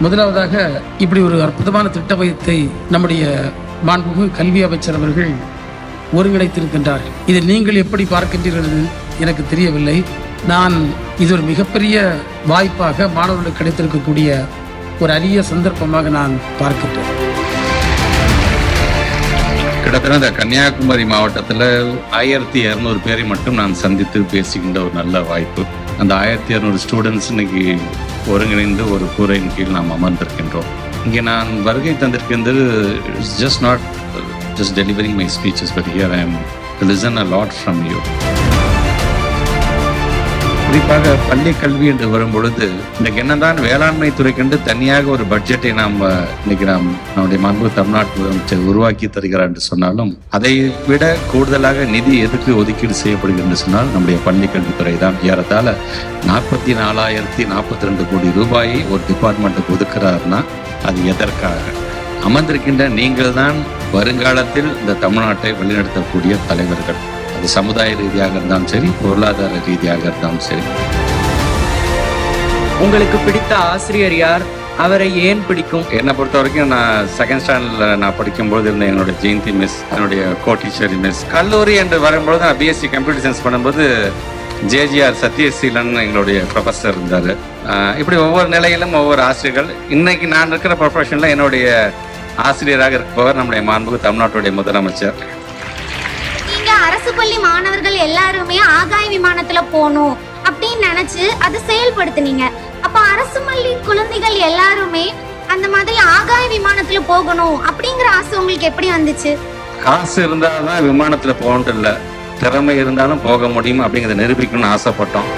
முதலாவதாக இப்படி ஒரு அற்புதமான திட்டத்தை நம்முடைய மாண்புமிகு கல்வி அமைச்சர் அவர்கள் ஒருங்கிணைத்திருக்கின்றார்கள். இதை நீங்கள் எப்படி பார்க்கின்றீர்கள் எனக்கு தெரியவில்லை. நான் இது ஒரு மிகப்பெரிய வாய்ப்பாக மாணவர்களுக்கு கிடைத்திருக்கக்கூடிய ஒரு அரிய சந்தர்ப்பமாக நான் பார்க்கின்றேன். கிட்டத்தட்ட இந்த கன்னியாகுமரி மாவட்டத்தில் 1200 பேரை மட்டும் நான் சந்தித்து பேசுகின்ற ஒரு நல்ல வாய்ப்பு. அந்த 1200 ஸ்டூடெண்ட்ஸ் இன்னைக்கு ஒருங்கிணைந்து ஒரு கூரையின் கீழ் நாம் அமர்ந்திருக்கின்றோம். இங்கே நான் வருகை தந்திருக்கின்றது just not just delivering my speeches, but here I am to listen a lot from you. குறிப்பாக பள்ளி கல்வி என்று வரும்பொழுது இன்னைக்கு என்னதான் வேளாண்மை துறைக்கென்று தனியாக ஒரு பட்ஜெட்டை இன்னைக்கு நம்முடைய மாண்பு தமிழ்நாட்டு முதலமைச்சர் உருவாக்கி தருகிறார் என்று சொன்னாலும் அதை விட கூடுதலாக நிதி எதுக்கு ஒதுக்கீடு செய்யப்படுகிறது என்று சொன்னால் நம்முடைய பள்ளி கல்வித்துறை தான். ஏறத்தாழ 44,042 கோடி ரூபாயை ஒரு டிபார்ட்மெண்ட்டுக்கு ஒதுக்குறாருன்னா அது எதற்காக? அமர்ந்திருக்கின்ற நீங்கள் தான் வருங்காலத்தில் இந்த தமிழ்நாட்டை வழிநடத்தக்கூடிய தலைவர்கள். அது சமுதாய ரீதியாக இருந்தாலும் சரி, பொருளாதார ரீதியாக இருந்தாலும் சரி. உங்களுக்கு பிடித்த ஆசிரியர் யார்? அவரை ஏன் பிடிக்கும்? என்னை பொறுத்த வரைக்கும் நான் செகண்ட் ஸ்டாண்டர்டில் நான் படிக்கும்போது இருந்த என்னுடைய ஜெயந்தி மிஸ், என்னுடைய கோட்டீஸ்வரி மிஸ். கல்லூரி என்று வரும்பொழுது நான் பிஎஸ்சி கம்ப்யூட்டர் சயின்ஸ் பண்ணும்போது ஜேஜிஆர் சத்யசீலன் எங்களுடைய ப்ரொஃபஸர் இருந்தார். இப்படி ஒவ்வொரு நிலையிலும் ஒவ்வொரு ஆசிரியர்கள். இன்னைக்கு நான் இருக்கிற ப்ரொஃபஷனில் என்னுடைய ஆசிரியராக இருப்பவர் நம்முடைய மாண்புமிகு தமிழ்நாட்டுடைய முதலமைச்சர். அரசு பள்ளி மாணவர்கள் எல்லாருமே ஆகாய விமானத்துல போகணும் அப்படின்னு நினைச்சு அதை செயல்படுத்தினீங்க. அப்ப அரசு பள்ளி குழந்தைகள் எல்லாருமே அந்த மாதிரி ஆகாய விமானத்துல போகணும் அப்படிங்கிற ஆசை உங்களுக்கு எப்படி வந்துச்சு? காசு இருந்தால்தான் விமானத்துல போகணும் இல்லை, திறமை இருந்தாலும் போக முடியும் அப்படிங்கிறத நிரூபிக்கணும்னு ஆசைப்பட்டோம்.